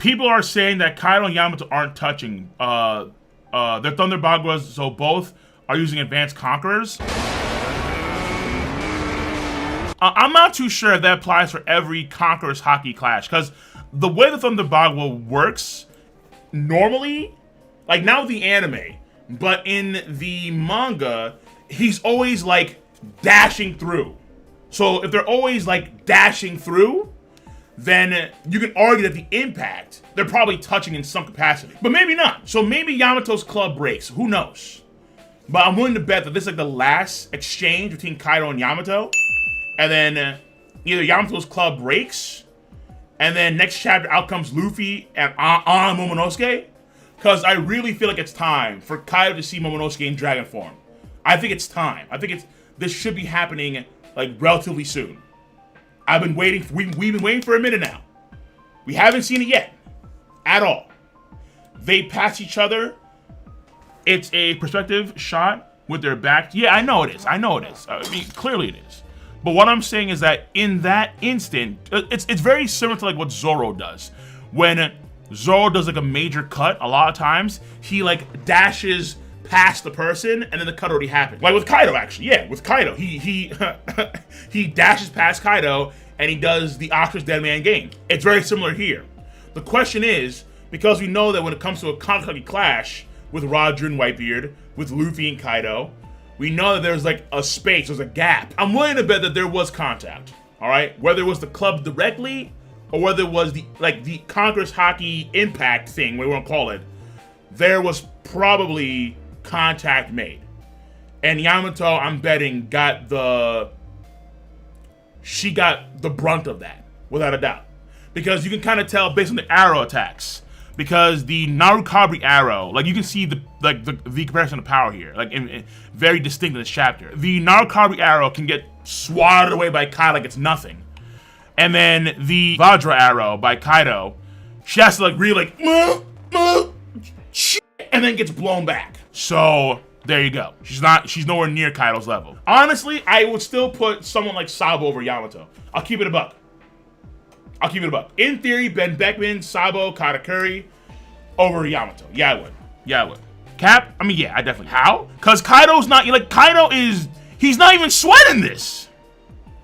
People are saying that Kaido and Yamato aren't touching. They're Thunder Baguas, so both are using Advanced Conquerors. I'm not too sure if that applies for every Conquerors Haki Clash, because the way the Thunder Bagua works, normally, like not with the anime, but in the manga, he's always like dashing through. So if they're always like dashing through, then you can argue that the impact, they're probably touching in some capacity. But maybe not. So maybe Yamato's club breaks. Who knows? But I'm willing to bet that this is like the last exchange between Kaido and Yamato. And then either Yamato's club breaks, and then next chapter out comes Luffy and on Momonosuke. Because I really feel like it's time for Kaido to see Momonosuke in dragon form. I think it's time. I think this should be happening like relatively soon. I've been waiting. We've been waiting for a minute now. We haven't seen it yet, at all. They pass each other. It's a perspective shot with their back. Yeah, I know it is. I know it is. I mean, clearly it is. But what I'm saying is that in that instant, it's very similar to like what Zoro does. When Zoro does like a major cut, a lot of times he like dashes past the person and then the cut already happened. Like with Kaido, actually. Yeah, with Kaido. He he dashes past Kaido and he does the Ostrich Dead Man game. It's very similar here. The question is, because we know that when it comes to a Kankakagi Clash with Roger and Whitebeard, with Luffy and Kaido, we know that there's like a space, there's a gap. I'm willing to bet that there was contact, all right? Whether it was the club directly or whether it was the Conquerors Haki impact thing, what we want to call it, there was probably contact made. And Yamato, I'm betting, got the brunt of that, without a doubt. Because you can kind of tell based on the arrow attacks. Because the Narukabri arrow, like you can see the comparison of power here, like very distinct in this chapter. The Narukabri arrow can get swatted away by Kaido like it's nothing. And then the Vajra arrow by Kaido, she has to like really like, shit, and then gets blown back. So there you go. She's nowhere near Kaido's level. Honestly, I would still put someone like Sabo over Yamato. I'll keep it a buck. In theory, Ben Beckman, Sabo, Katakuri over Yamato. Yeah, I would. Cap, I mean, yeah, I definitely. How? Because Kaido's not, like, he's not even sweating this.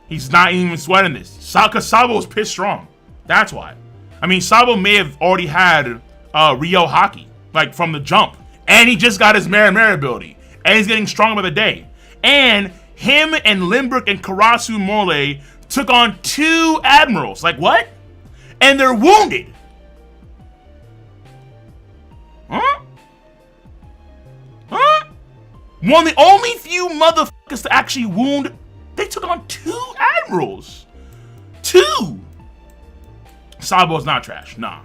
Because Sabo's pissed strong. That's why. I mean, Sabo may have already had Ryo Haki, like, from the jump. And he just got his Mera ability. And he's getting stronger by the day. And him and Limbrick and Karasu Morley took on 2 admirals. Like, what? And they're wounded. Huh? One of the only few motherfuckers to actually wound. They took on 2 admirals. 2. Sabo's not trash. Nah.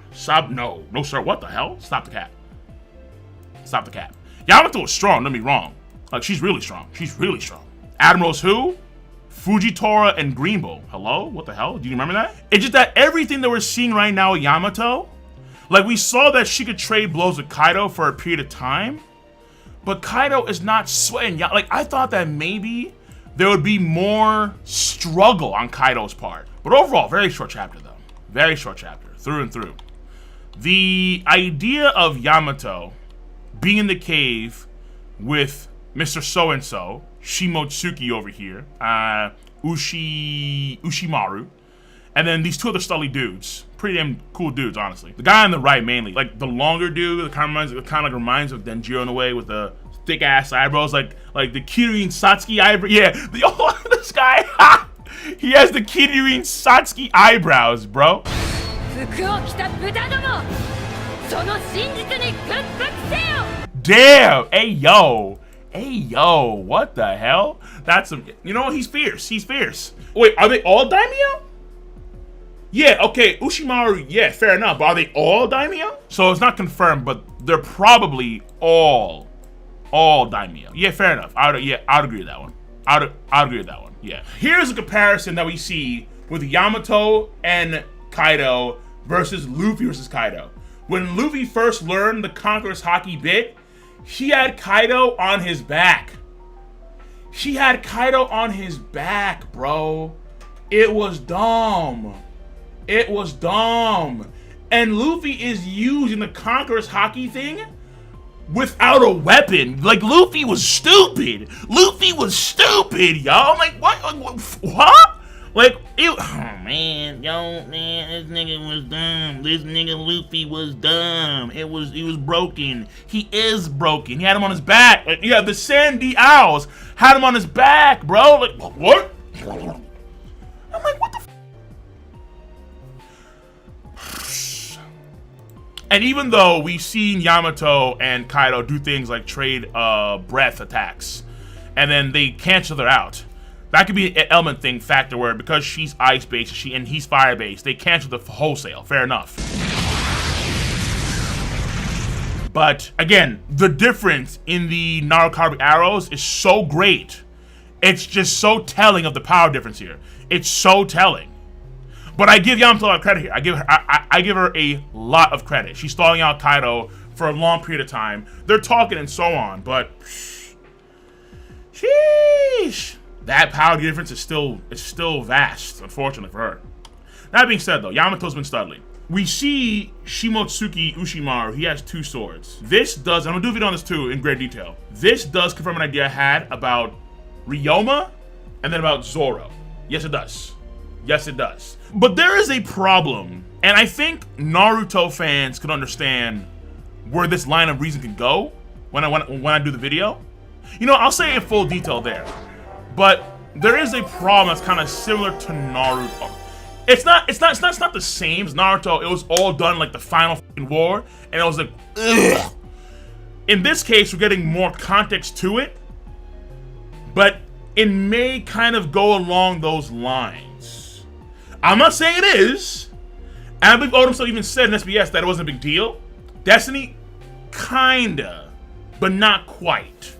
No, sir. What the hell? Stop the cap. Yamato is strong, don't get me wrong. Like, she's really strong. Admirals who? Fujitora and Greenbow. Hello? What the hell? Do you remember that? It's just that everything that we're seeing right now with Yamato, like we saw that she could trade blows with Kaido for a period of time, but Kaido is not sweating. Like, I thought that maybe there would be more struggle on Kaido's part. But overall, very short chapter though. Very short chapter, through and through. The idea of Yamato being in the cave with Mr. So-and-so, Shimotsuki over here, Ushimaru, and then these 2 other stully dudes. Pretty damn cool dudes, honestly. The guy on the right, mainly. Like, the longer dude, it kind of reminds of Denjiro in a way, with the thick-ass eyebrows, like the Kirin Satsuki eyebrow. Yeah, this guy, he has the Kirin Satsuki eyebrows, bro. Damn! Hey, yo, what the hell? That's some, he's fierce. Wait, are they all daimyo? Yeah, okay, Ushimaru, yeah, fair enough, but are they all daimyo? So it's not confirmed, but they're probably all daimyo. Yeah, fair enough. I'd agree with that one. I'd agree with that one, yeah. Here's a comparison that we see with Yamato and Kaido versus Luffy versus Kaido. When Luffy first learned the Conqueror's Haki bit, he had Kaido on his back. Bro. It was dumb. And Luffy is using the Conqueror's Haki thing without a weapon. Like, Luffy was stupid. Luffy was stupid, y'all. I'm like, what? Like, oh man, this nigga was dumb. This nigga Luffy was dumb. He was broken. He is broken. He had him on his back. Like, yeah, the Sandy Owls had him on his back, bro. Like, what? I'm like, what the And even though we've seen Yamato and Kaido do things like trade breath attacks, and then they cancel each other out, that could be an element thing factor where because she's ice-based and he's fire-based, they cancel the wholesale. Fair enough. But again, the difference in the Naruto arrows is so great. It's just so telling of the power difference here. It's so telling. But I give Yamato a lot of credit here. I give her a lot of credit. She's stalling out Kaido for a long period of time. They're talking and so on, but sheesh, that power difference is still vast, unfortunately for her. That being said, though, Yamato's been studly. We see Shimotsuki Ushimaru. He has 2 swords. This does, I'm gonna do a video on this too in great detail. This does confirm an idea I had about Ryoma and then about Zoro. Yes, it does. Yes, it does. But there is a problem, and I think Naruto fans could understand where this line of reason could go when I do the video. You know, I'll say it in full detail there. But there is a problem that's kind of similar to Naruto. It's not the same as Naruto. It was all done like the final war, and it was like, ugh. In this case, we're getting more context to it, but it may kind of go along those lines. I'm not saying it is. And I believe Oda himself even said in SBS that it wasn't a big deal. Destiny, kinda, but not quite.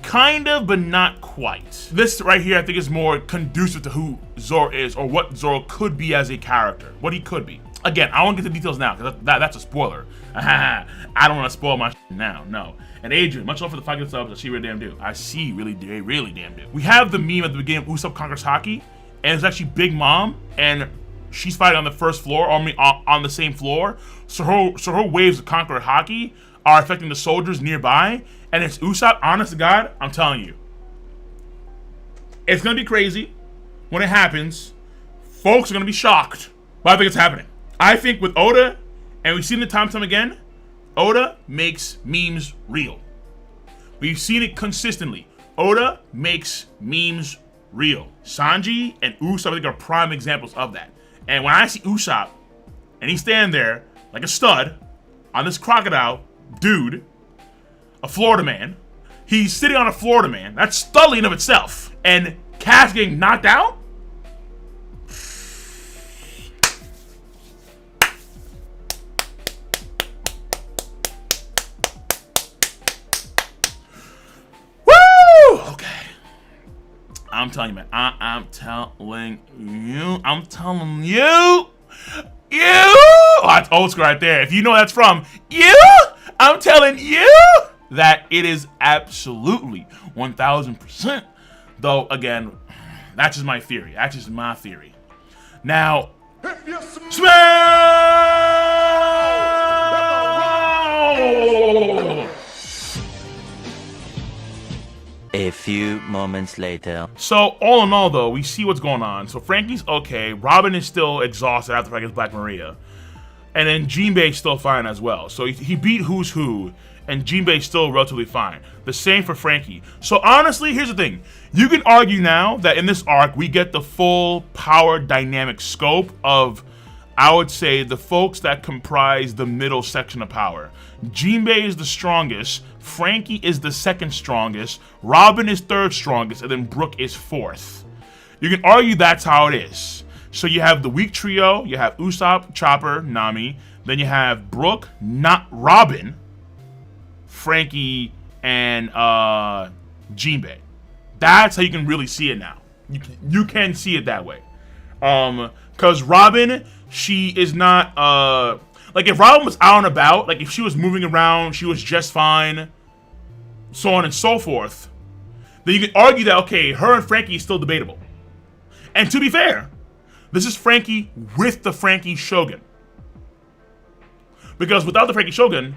Kind of, but not quite. This right here, I think, is more conducive to who Zoro is, or what Zoro could be as a character. What he could be. Again, I won't get the details now, because that's a spoiler. I don't want to spoil my shit now, no. And Adrian, much love for the 5 subs. I see really damn do. I see really damn do. We have the meme at the beginning of Usopp Conquers Haki, and it's actually Big Mom, and she's fighting on the first floor, or on the same floor. So her waves of Conqueror Haki are affecting the soldiers nearby, and it's Usopp. Honest to God, I'm telling you, it's gonna be crazy when it happens. Folks are gonna be shocked, but I think it's happening. I think with Oda, and we've seen it time and time again, Oda makes memes real. We've seen it consistently. Oda makes memes real. Sanji and Usopp, I think, are prime examples of that. And when I see Usopp, and he's standing there like a stud on this crocodile dude, a Florida man, he's sitting on a Florida man. That's studly in of itself. And Cass getting knocked out? I'm telling you, man. I'm telling you. Oh, that's old school right there. If you know where that's from, I'm telling you that it is absolutely 1000%. Though, again, that's just my theory. That's just my theory. Now, A few moments later. So, all in all, though, we see what's going on. So, Frankie's okay. Robin is still exhausted after fighting Black Maria. And then Jinbei's still fine as well. So, he beat Who's Who, and Jinbei's still relatively fine. The same for Frankie. So, honestly, here's the thing. You can argue now that in this arc, we get the full power dynamic scope of, I would say, the folks that comprise the middle section of power. Jinbei is the strongest, Frankie is the second strongest, Robin is third strongest, and then Brook is fourth. You can argue that's how it is. So you have the weak trio, you have Usopp, Chopper, Nami, then you have Brook, not Robin, Frankie, and Jinbei. That's how you can really see it now. You can see it that way. Because Robin, she is not, like, if Robin was out and about, like, if she was moving around, she was just fine, so on and so forth, then you can argue that, okay, her and Frankie is still debatable. And to be fair, this is Frankie with the Frankie Shogun. Because without the Frankie Shogun,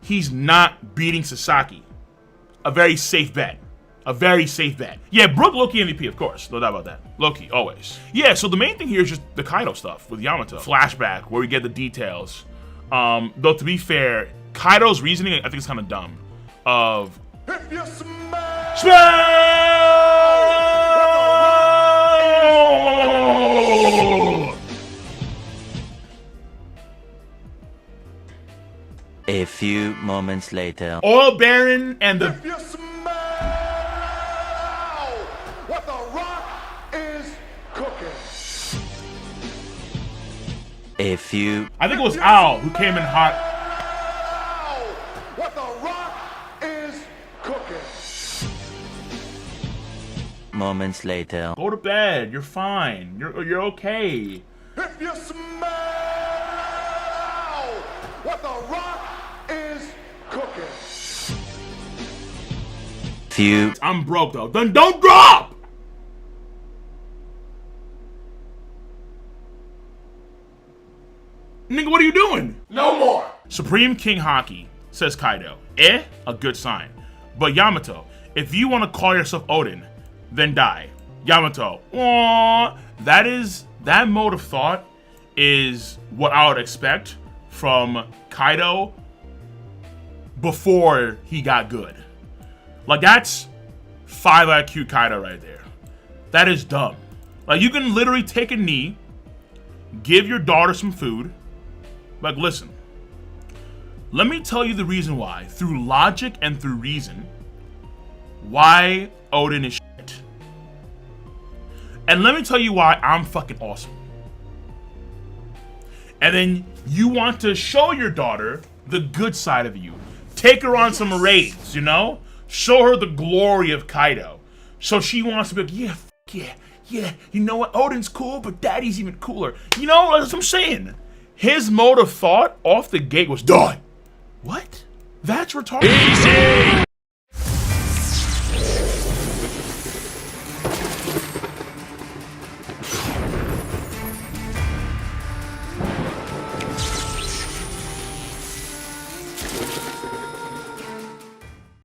he's not beating Sasaki. A very safe bet. A very safe bet. Yeah, Brook, Loki MVP, of course. No doubt about that. Loki, always. Yeah, so the main thing here is just the Kaido stuff with Yamato. Flashback, where we get the details. Though, to be fair, Kaido's reasoning, I think, is kind of dumb. Of... If you smash! A few moments later. Oil Baron and the... If you smell what the Rock is cooking. A few... I think it was Al who came in hot. What the Rock is cooking. Moments later. Go to bed. You're fine. You're okay. If you smell what the Rock is cooking. Few... I'm broke though. Then don't drop! Nigga, what are you doing? No more. Supreme King Haki, says Kaido. A good sign. But Yamato, if you want to call yourself Odin, then die. Yamato, aww. That mode of thought is what I would expect from Kaido before he got good. Like, that's 5 IQ Kaido right there. That is dumb. Like, you can literally take a knee, give your daughter some food. Like, listen, let me tell you the reason why, through logic and through reason, why Odin is shit. And let me tell you why I'm fucking awesome. And then you want to show your daughter the good side of you. Take her on some raids, you know? Show her the glory of Kaido. So she wants to be like, yeah, you know what? Odin's cool, but Daddy's even cooler. You know, that's what I'm saying. His mode of thought off the gate was done. What? That's retarded. Easy!